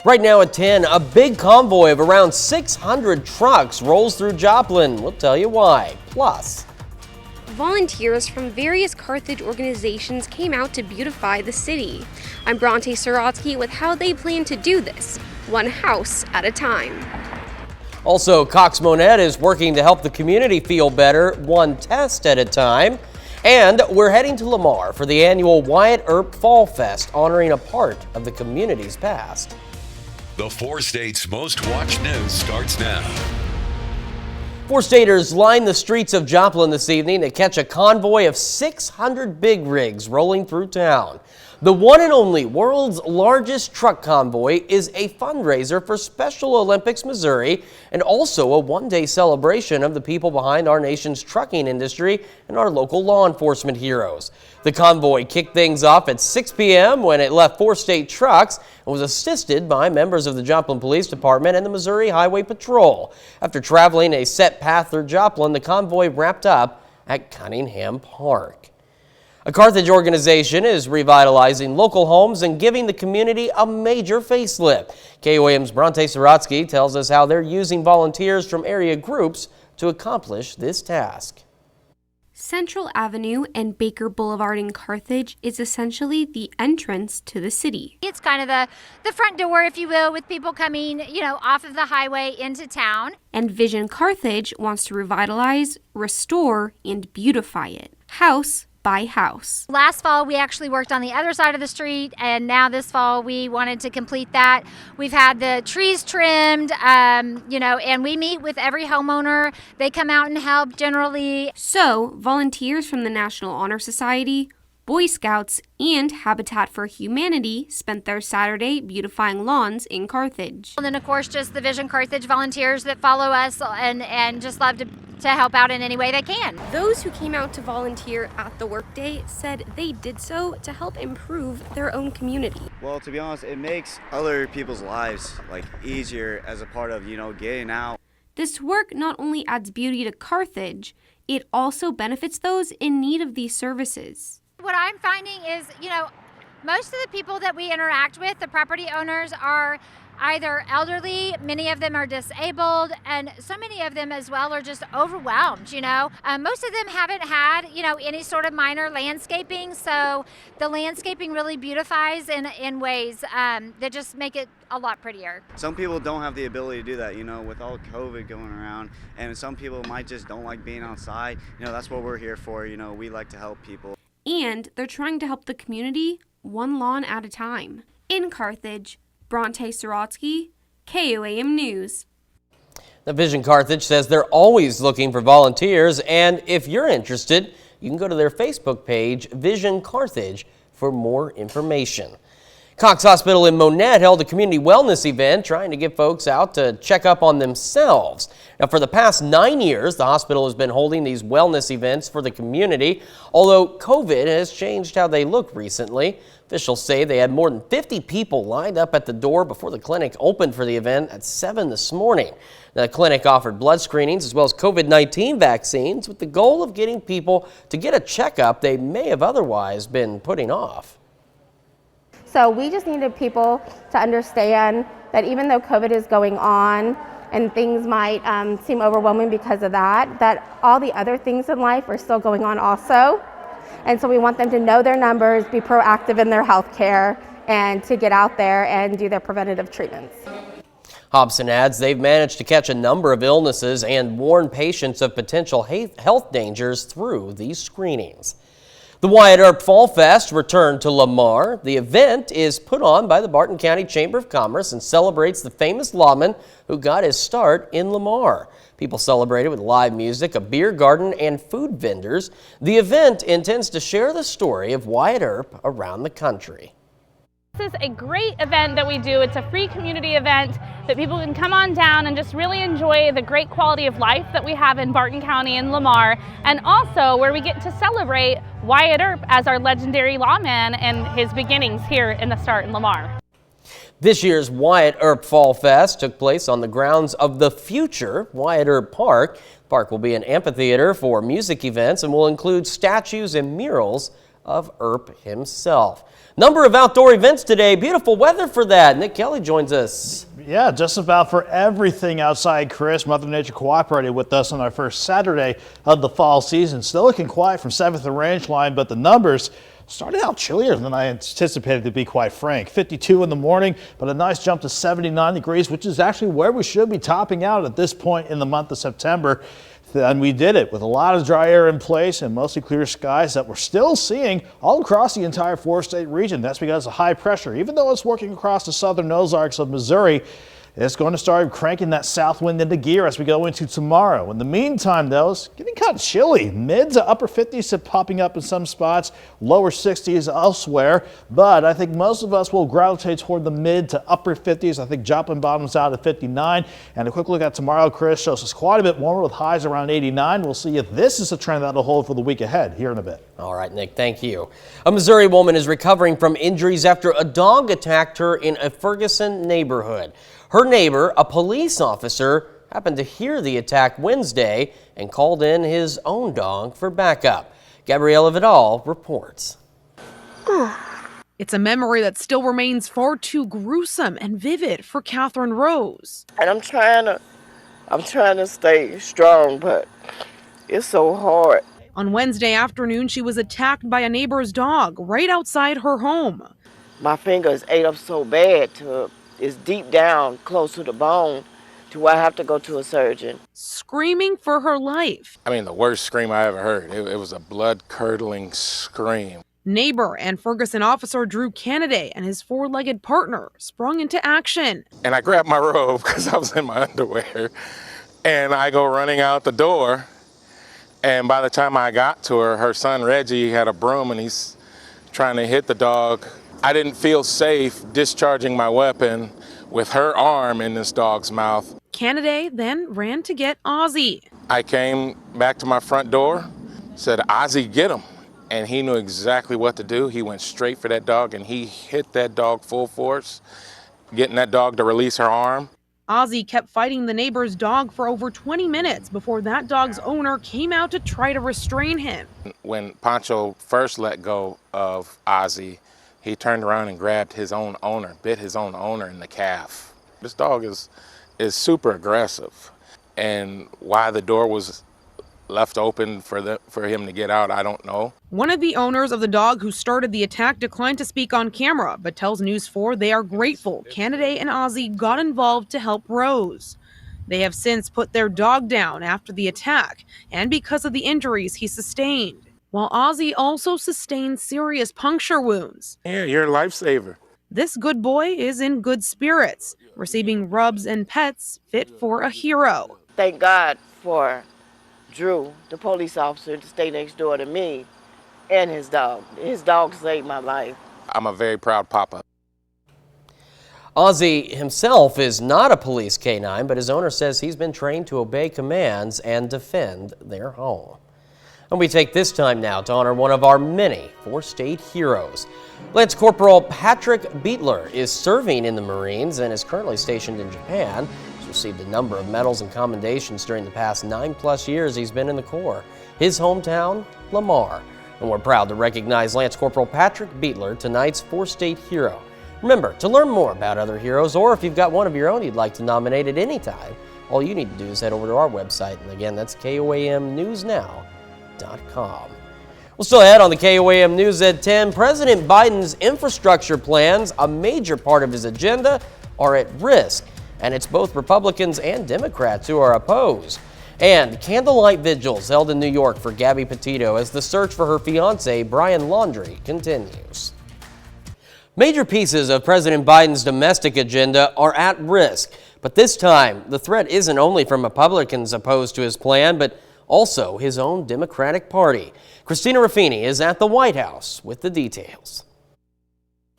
Right now at 10, a big convoy of around 600 trucks rolls through Joplin. We'll tell you why. Plus, volunteers from various Carthage organizations came out to beautify the city. I'm Bronte Sorotsky with how they plan to do this, one house at a time. Also, Cox Monette is working to help the community feel better, one test at a time. And we're heading to Lamar for the annual Wyatt Earp Fall Fest, honoring a part of the community's past. The four states' most watched news starts now. Four-staters lined the streets of Joplin this evening to catch a convoy of 600 big rigs rolling through town. The one and only world's largest truck convoy is a fundraiser for Special Olympics Missouri and also a one-day celebration of the people behind our nation's trucking industry and our local law enforcement heroes. The convoy kicked things off at 6 p.m. when it left four state trucks and was assisted by members of the Joplin Police Department and the Missouri Highway Patrol. After traveling a set path through Joplin, the convoy wrapped up at Cunningham Park. A Carthage organization is revitalizing local homes and giving the community a major facelift. KOAM's Bronte Sorotsky tells us how they're using volunteers from area groups to accomplish this task. Central Avenue and Baker Boulevard in Carthage is essentially the entrance to the city. It's kind of the front door, if you will, with people coming, off of the highway into town. And Vision Carthage wants to revitalize, restore, and beautify it, house by house. Last fall, we actually worked on the other side of the street, and now this fall, we wanted to complete that. We've had the trees trimmed, and we meet with every homeowner. They come out and help generally. So, volunteers from the National Honor Society, Boy Scouts, and Habitat for Humanity spent their Saturday beautifying lawns in Carthage. And then, of course, just the Vision Carthage volunteers that follow us and just love to help out in any way they can. Those who came out to volunteer at the workday said they did so to help improve their own community. Well, to be honest, it makes other people's lives easier as a part of, getting out. This work not only adds beauty to Carthage, it also benefits those in need of these services. What I'm finding is, most of the people that we interact with, the property owners, are either elderly, many of them are disabled, and so many of them as well are just overwhelmed, Most of them haven't had, any sort of minor landscaping, so the landscaping really beautifies in ways that just make it a lot prettier. Some people don't have the ability to do that, with all COVID going around, and some people might just don't like being outside. That's what we're here for, we like to help people. And they're trying to help the community one lawn at a time. In Carthage, Bronte Sorotsky, KOAM News. The Vision Carthage says they're always looking for volunteers, and if you're interested, you can go to their Facebook page, Vision Carthage, for more information. Cox Hospital in Monette held a community wellness event trying to get folks out to check up on themselves. Now, for the past 9 years, the hospital has been holding these wellness events for the community, although COVID has changed how they look recently. Officials say they had more than 50 people lined up at the door before the clinic opened for the event at 7 this morning. The clinic offered blood screenings as well as COVID-19 vaccines with the goal of getting people to get a checkup they may have otherwise been putting off. So we just needed people to understand that even though COVID is going on and things might seem overwhelming because of that all the other things in life are still going on also. And so we want them to know their numbers, be proactive in their health care, and to get out there and do their preventative treatments. Hobson adds they've managed to catch a number of illnesses and warn patients of potential health dangers through these screenings. The Wyatt Earp Fall Fest returned to Lamar. The event is put on by the Barton County Chamber of Commerce and celebrates the famous lawman who got his start in Lamar. People celebrated with live music, a beer garden, and food vendors. The event intends to share the story of Wyatt Earp around the country. This is a great event that we do. It's a free community event that people can come on down and just really enjoy the great quality of life that we have in Barton County and Lamar, and also where we get to celebrate Wyatt Earp as our legendary lawman and his beginnings here in the start in Lamar. This year's Wyatt Earp Fall Fest took place on the grounds of the future Wyatt Earp Park. The park will be an amphitheater for music events and will include statues and murals of Earp himself. Number of outdoor events today. Beautiful weather for that. Nick Kelly joins us. Yeah, just about for everything outside, Chris. Mother Nature cooperated with us on our first Saturday of the fall season. Still looking quiet from 7th and Range Line, but the numbers started out chillier than I anticipated, to be quite frank. 52 in the morning, but a nice jump to 79 degrees, which is actually where we should be topping out at this point in the month of September. And we did it with a lot of dry air in place and mostly clear skies that we're still seeing all across the entire four-state region. That's because of high pressure. Even though it's working across the southern Ozarks of Missouri, it's going to start cranking that south wind into gear as we go into tomorrow. In the meantime, though, it's getting kind of chilly. Mid to upper 50s popping up in some spots, lower 60s elsewhere. But I think most of us will gravitate toward the mid to upper 50s. I think Joplin bottoms out at 59. And a quick look at tomorrow, Chris, shows us quite a bit warmer with highs around 89. We'll see if this is a trend that'll hold for the week ahead here in a bit. All right, Nick, thank you. A Missouri woman is recovering from injuries after a dog attacked her in a Ferguson neighborhood. Her neighbor, a police officer, happened to hear the attack Wednesday and called in his own dog for backup. Gabriella Vidal reports. It's a memory that still remains far too gruesome and vivid for Catherine Rose. And I'm trying to stay strong, but it's so hard. On Wednesday afternoon, she was attacked by a neighbor's dog right outside her home. My fingers ate up so bad it's deep down, close to the bone, to where I have to go to a surgeon. Screaming for her life. I mean, the worst scream I ever heard. It was a blood-curdling scream. Neighbor and Ferguson officer Drew Kennedy and his four-legged partner sprung into action. And I grabbed my robe because I was in my underwear, and I go running out the door. And by the time I got to her, her son Reggie had a broom and he's trying to hit the dog. I didn't feel safe discharging my weapon with her arm in this dog's mouth. Kennedy then ran to get Ozzy. I came back to my front door, said, "Ozzy, get him." And he knew exactly what to do. He went straight for that dog and he hit that dog full force, getting that dog to release her arm. Ozzy kept fighting the neighbor's dog for over 20 minutes before that dog's owner came out to try to restrain him. When Pancho first let go of Ozzy, he turned around and grabbed his own owner, bit his own owner in the calf. This dog is super aggressive. And why the door was left open for him to get out, I don't know. One of the owners of the dog who started the attack declined to speak on camera, but tells News 4 they are grateful Kennedy and Ozzy got involved to help Rose. They have since put their dog down after the attack and because of the injuries he sustained, while Ozzy also sustained serious puncture wounds. Yeah, you're a lifesaver. This good boy is in good spirits, receiving rubs and pets fit for a hero. Thank God for Drew, the police officer, to stay next door to me and his dog. His dog saved my life. I'm a very proud papa. Ozzy himself is not a police canine, but his owner says he's been trained to obey commands and defend their home. And we take this time now to honor one of our many four-state heroes. Lance Corporal Patrick Beetler is serving in the Marines and is currently stationed in Japan. He's received a number of medals and commendations during the past 9+ years he's been in the Corps. His hometown, Lamar. And we're proud to recognize Lance Corporal Patrick Beetler, tonight's four-state hero. Remember, to learn more about other heroes, or if you've got one of your own you'd like to nominate at any time, all you need to do is head over to our website. And again, that's KOAMNewsNow.com. We'll still ahead on the KOAM News at 10. President Biden's infrastructure plans, a major part of his agenda, are at risk. And it's both Republicans and Democrats who are opposed. And candlelight vigils held in New York for Gabby Petito as the search for her fiance, Brian Laundrie, continues. Major pieces of President Biden's domestic agenda are at risk. But this time, the threat isn't only from Republicans opposed to his plan, but also his own Democratic Party. Christina Ruffini is at the White House with the details.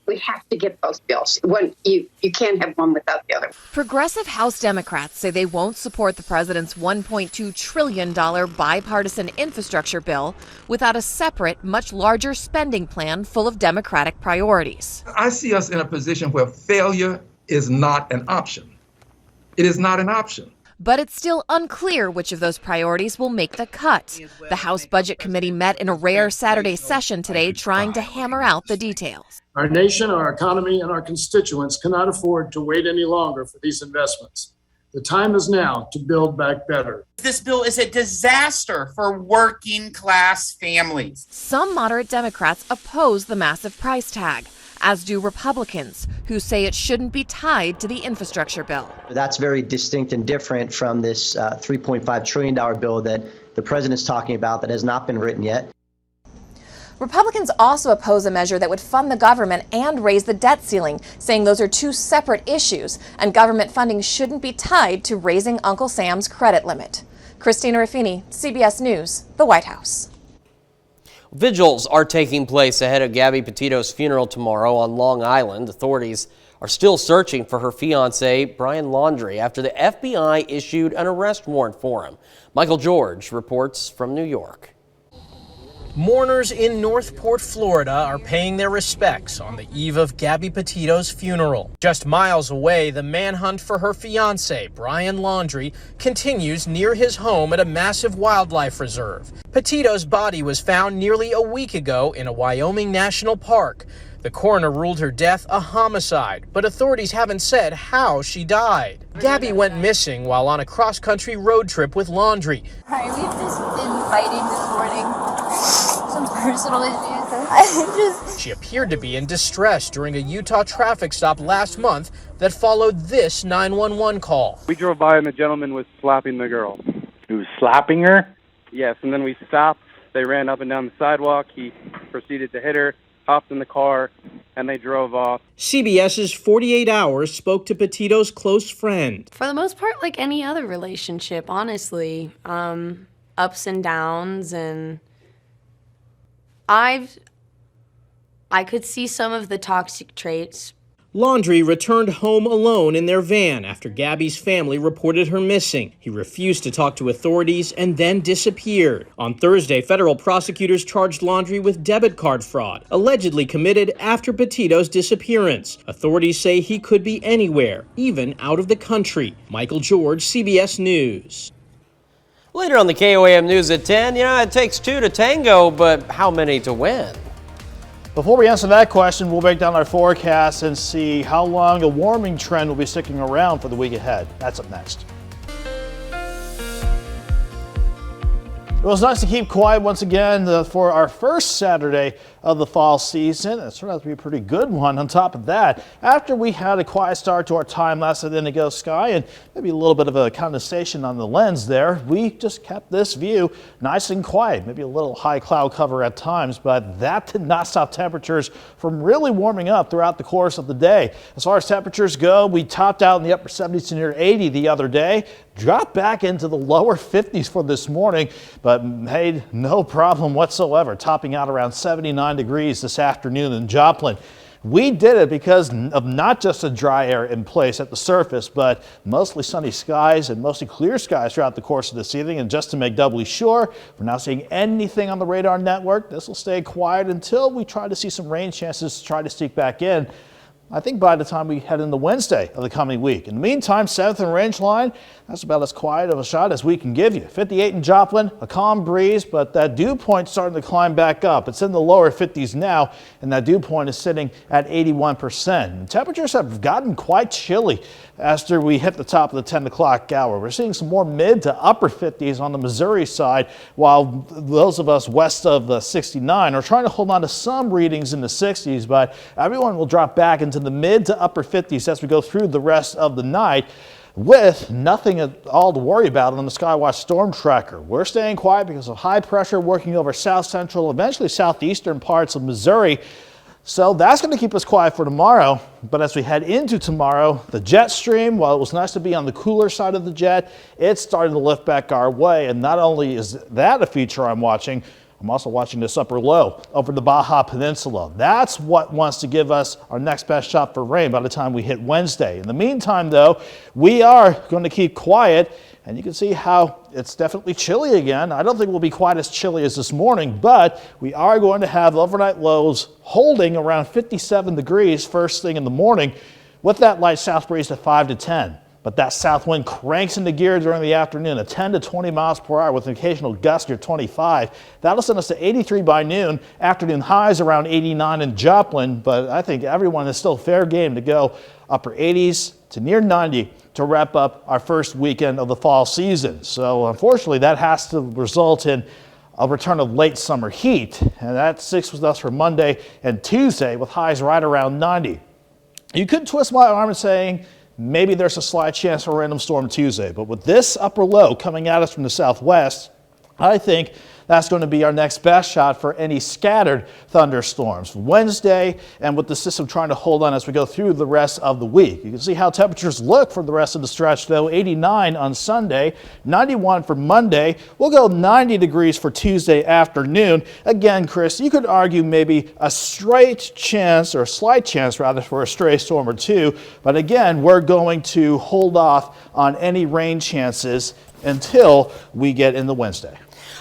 We have to get both bills. You can't have one without the other. Progressive House Democrats say they won't support the president's $1.2 trillion bipartisan infrastructure bill without a separate, much larger spending plan full of Democratic priorities. I see us in a position where failure is not an option. It is not an option. But it's still unclear which of those priorities will make the cut. The House Budget Committee met in a rare Saturday session today trying to hammer out the details. Our nation, our economy, and our constituents cannot afford to wait any longer for these investments. The time is now to build back better. This bill is a disaster for working class families. Some moderate Democrats oppose the massive price tag, as do Republicans, who say it shouldn't be tied to the infrastructure bill. That's very distinct and different from this $3.5 trillion bill that the president's talking about that has not been written yet. Republicans also oppose a measure that would fund the government and raise the debt ceiling, saying those are two separate issues, and government funding shouldn't be tied to raising Uncle Sam's credit limit. Christina Ruffini, CBS News, the White House. Vigils are taking place ahead of Gabby Petito's funeral tomorrow on Long Island. Authorities are still searching for her fiance, Brian Laundrie, after the FBI issued an arrest warrant for him. Michael George reports from New York. Mourners in Northport, Florida are paying their respects on the eve of Gabby Petito's funeral. Just miles away, the manhunt for her fiancé, Brian Laundrie, continues near his home at a massive wildlife reserve. Petito's body was found nearly a week ago in a Wyoming national park. The coroner ruled her death a homicide, but authorities haven't said how she died. Gabby went missing while on a cross-country road trip with Laundrie. Hi, we've just been fighting this morning. Some personal issues. She appeared to be in distress during a Utah traffic stop last month that followed this 911 call. We drove by and the gentleman was slapping the girl. He was slapping her? Yes, and then we stopped. They ran up and down the sidewalk. He proceeded to hit her, hopped in the car, and they drove off. CBS's 48 Hours spoke to Petito's close friend. For the most part, like any other relationship, honestly. Ups and downs, and I could see some of the toxic traits. Laundrie returned home alone in their van after Gabby's family reported her missing. He refused to talk to authorities and then disappeared. On Thursday, federal prosecutors charged Laundrie with debit card fraud, allegedly committed after Petito's disappearance. Authorities say he could be anywhere, even out of the country. Michael George, CBS News. Later on the KOAM News at 10, it takes two to tango, but how many to win? Before we answer that question, we'll break down our forecast and see how long a warming trend will be sticking around for the week ahead. That's up next. It was nice to keep quiet once again for our first Saturday of the fall season. It turned out to be a pretty good one. On top of that, after we had a quiet start to our time lapse of the indigo sky and maybe a little bit of a condensation on the lens there, we just kept this view nice and quiet. Maybe a little high cloud cover at times, but that did not stop temperatures from really warming up throughout the course of the day. As far as temperatures go, we topped out in the upper 70s to near 80 the other day, dropped back into the lower 50s for this morning, but hey, no problem whatsoever, topping out around 79 degrees this afternoon in Joplin. We did it because of not just the dry air in place at the surface, but mostly sunny skies and mostly clear skies throughout the course of this evening. And just to make doubly sure, we're not seeing anything on the radar network. This will stay quiet until we try to see some rain chances to try to sneak back in. I think by the time we head into Wednesday of the coming week. In the meantime, 7th and range line, that's about as quiet of a shot as we can give you. 58 in Joplin, a calm breeze, but that dew point starting to climb back up. It's in the lower 50s now, and that dew point is sitting at 81%. And temperatures have gotten quite chilly after we hit the top of the 10 o'clock hour. We're seeing some more mid to upper 50s on the Missouri side, while those of us west of 69 are trying to hold on to some readings in the 60s, but everyone will drop back into the mid to upper 50s as we go through the rest of the night, with nothing at all to worry about on the Skywatch storm tracker. We're staying quiet because of high pressure working over south central, eventually southeastern parts of Missouri. So that's going to keep us quiet for tomorrow. But as we head into tomorrow, the jet stream, while it was nice to be on the cooler side of the jet, it's starting to lift back our way. And not only is that a feature I'm watching, I'm also watching this upper low over the Baja Peninsula. That's what wants to give us our next best shot for rain by the time we hit Wednesday. In the meantime, though, we are going to keep quiet, and you can see how it's definitely chilly again. I don't think we'll be quite as chilly as this morning, but we are going to have overnight lows holding around 57 degrees first thing in the morning with that light south breeze at 5 to 10. but that south wind cranks into gear during the afternoon at 10 to 20 miles per hour with an occasional gust near 25. That'll send us to 83 by noon. Afternoon highs around 89 in Joplin, but I think everyone is still fair game to go upper 80s to near 90 to wrap up our first weekend of the fall season. So unfortunately, that has to result in a return of late summer heat, and that sticks with us for Monday and Tuesday with highs right around 90. You could twist my arm and saying maybe there's a slight chance for a random storm Tuesday, but with this upper low coming at us from the southwest, I think that's going to be our next best shot for any scattered thunderstorms Wednesday, and with the system trying to hold on as we go through the rest of the week. You can see how temperatures look for the rest of the stretch, though. 89 on Sunday, 91 for Monday. We'll go 90 degrees for Tuesday afternoon. Again, Chris, you could argue maybe a slight chance for a stray storm or two, but again, we're going to hold off on any rain chances until we get into Wednesday.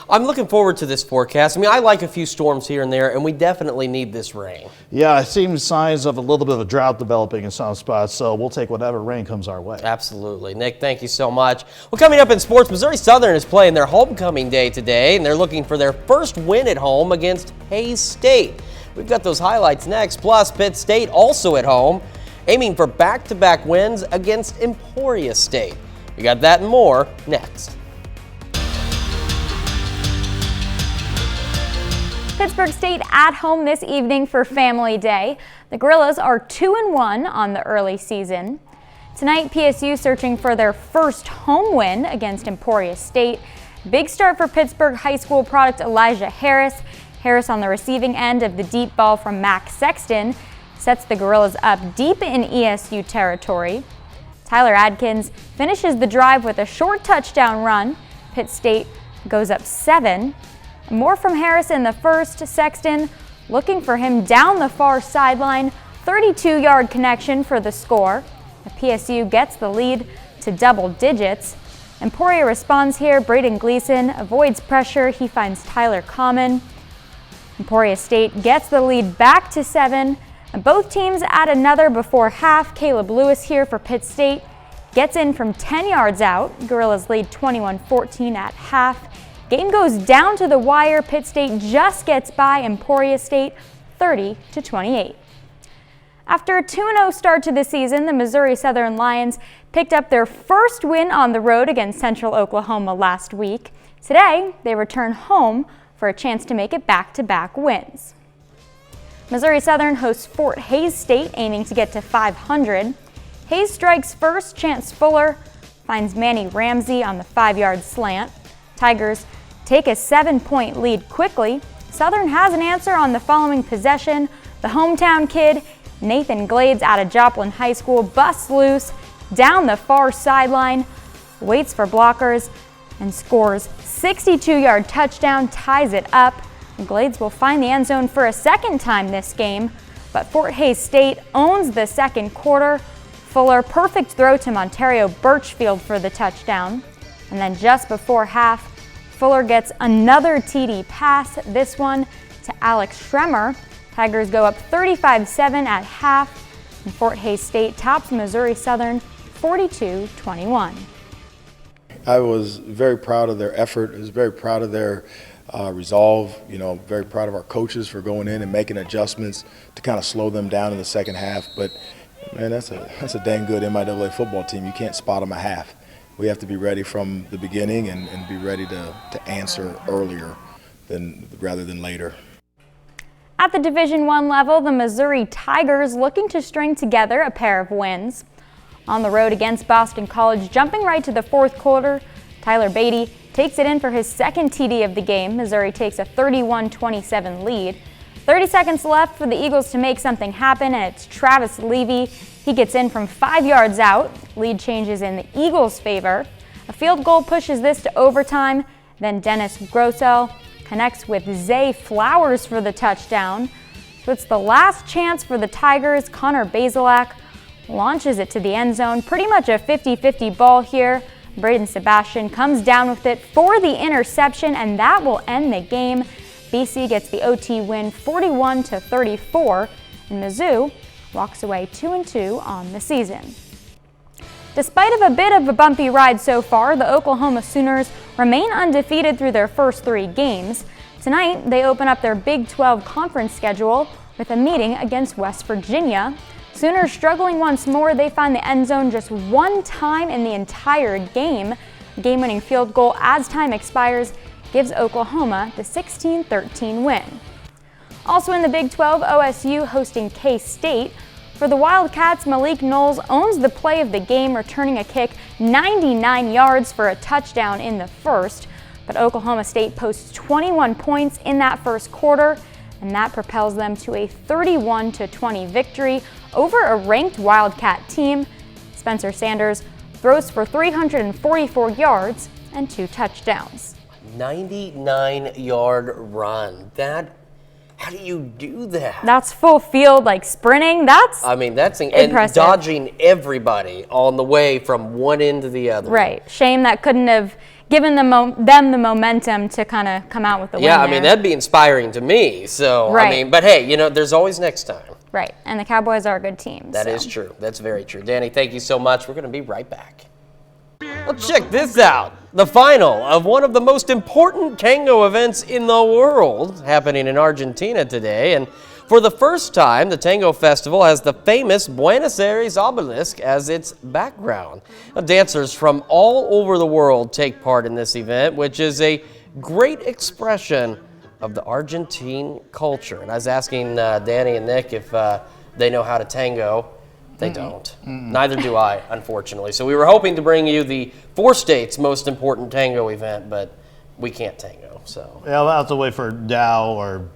I'm looking forward to this forecast. I mean, I like a few storms here and there, and we definitely need this rain. Yeah, it seems signs of a little bit of a drought developing in some spots, so we'll take whatever rain comes our way. Absolutely. Nick, thank you so much. Well, coming up in sports, Missouri Southern is playing their homecoming day today, and they're looking for their first win at home against Hays State. We've got those highlights next, plus Pitt State also at home, aiming for back-to-back wins against Emporia State. We got that and more next. Pittsburg State at home this evening for Family Day. The Gorillas are 2-1 on the early season. Tonight, PSU searching for their first home win against Emporia State. Big start for Pittsburg High School product Elijah Harris. Harris on the receiving end of the deep ball from Max Sexton sets the Gorillas up deep in ESU territory. Tyler Adkins finishes the drive with a short touchdown run. Pitt State goes up 7. More from Harris in the first. Sexton looking for him down the far sideline. 32-yard connection for the score. The PSU gets the lead to double digits. Emporia responds here. Braden Gleason avoids pressure. He finds Tyler Common. Emporia State gets the lead back to 7. And both teams add another before half. Caleb Lewis here for Pitt State gets in from 10 yards out. Gorillas lead 21-14 at half. Game goes down to the wire. Pitt State just gets by Emporia State 30-28. After a 2-0 start to the season, the Missouri Southern Lions picked up their first win on the road against Central Oklahoma last week. Today, they return home for a chance to make it back-to-back wins. Missouri Southern hosts Fort Hays State, aiming to get to 500. Hays strikes first. Chance Fuller finds Manny Ramsey on the 5-yard slant. Tigers take a 7-point lead quickly. Southern has an answer on the following possession. The hometown kid, Nathan Glades out of Joplin High School, busts loose down the far sideline, waits for blockers, and scores 62-yard touchdown, ties it up. Glades will find the end zone for a second time this game, but Fort Hays State owns the second quarter. Fuller, perfect throw to Montario Birchfield for the touchdown. And then just before half, Fuller gets another TD pass, this one to Alex Schremer. Tigers go up 35-7 at half, and Fort Hays State tops Missouri Southern 42-21. I was very proud of their effort. I was very proud of their resolve. Very proud of our coaches for going in and making adjustments to kind of slow them down in the second half. But man, that's a dang good MIAA football team. You can't spot them a half. We have to be ready from the beginning and be ready to answer earlier rather than later. At the Division I level, the Missouri Tigers looking to string together a pair of wins. On the road against Boston College, jumping right to the fourth quarter, Tyler Beatty takes it in for his second TD of the game. Missouri takes a 31-27 lead. 30 seconds left for the Eagles to make something happen, and it's Travis Levy. He gets in from 5 yards out. Lead changes in the Eagles' favor. A field goal pushes this to overtime. Then Dennis Grossell connects with Zay Flowers for the touchdown. So it's the last chance for the Tigers. Connor Bazelak launches it to the end zone. Pretty much a 50-50 ball here. Braden Sebastian comes down with it for the interception, and that will end the game. BC gets the OT win 41-34, and Mizzou walks away 2-2 on the season. Despite a bit of a bumpy ride so far, the Oklahoma Sooners remain undefeated through their first 3 games. Tonight, they open up their Big 12 conference schedule with a meeting against West Virginia. Sooners struggling once more, they find the end zone just 1 time in the entire game. The game-winning field goal as time expires gives Oklahoma the 16-13 win. Also in the Big 12, OSU hosting K-State. For the Wildcats, Malik Knowles owns the play of the game, returning a kick 99 yards for a touchdown in the first. But Oklahoma State posts 21 points in that first quarter, and that propels them to a 31-20 victory over a ranked Wildcat team. Spencer Sanders throws for 344 yards and 2 touchdowns. 99-yard run. How do you do that? That's full field, like sprinting. That's impressive. And dodging everybody on the way from one end to the other. Right. Shame that couldn't have given them the momentum to kind of come out with the win. Yeah, that'd be inspiring to me. So, right. But hey, there's always next time. Right. And the Cowboys are a good team. That is true. That's very true. Danny, thank you so much. We're going to be right back. Well, check this out. The final of one of the most important tango events in the world happening in Argentina today. And for the first time, the Tango Festival has the famous Buenos Aires obelisk as its background. Now, dancers from all over the world take part in this event, which is a great expression of the Argentine culture. And I was asking Danny and Nick if they know how to tango. They don't. Neither do I, unfortunately. So we were hoping to bring you the 4 states' most important tango event, but we can't tango. So yeah, I'll have to wait for Dow or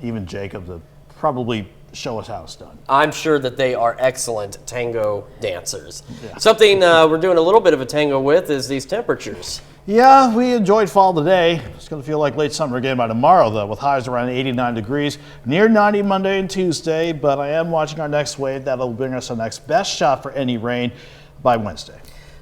even Jacob to probably show us how it's done. I'm sure that they are excellent tango dancers. Yeah. Something we're doing a little bit of a tango with is these temperatures. Yeah, we enjoyed fall today. It's going to feel like late summer again by tomorrow, though, with highs around 89 degrees, near 90 Monday and Tuesday. But I am watching our next wave. That'll bring us our next best shot for any rain by Wednesday.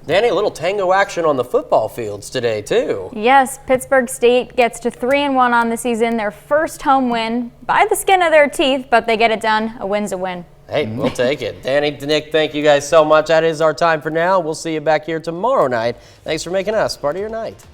Danny, a little tango action on the football fields today, too. Yes, Pittsburg State gets to 3-1 on the season, their first home win by the skin of their teeth, but they get it done. A win's a win. Hey, we'll take it. Danny, Nick, thank you guys so much. That is our time for now. We'll see you back here tomorrow night. Thanks for making us part of your night.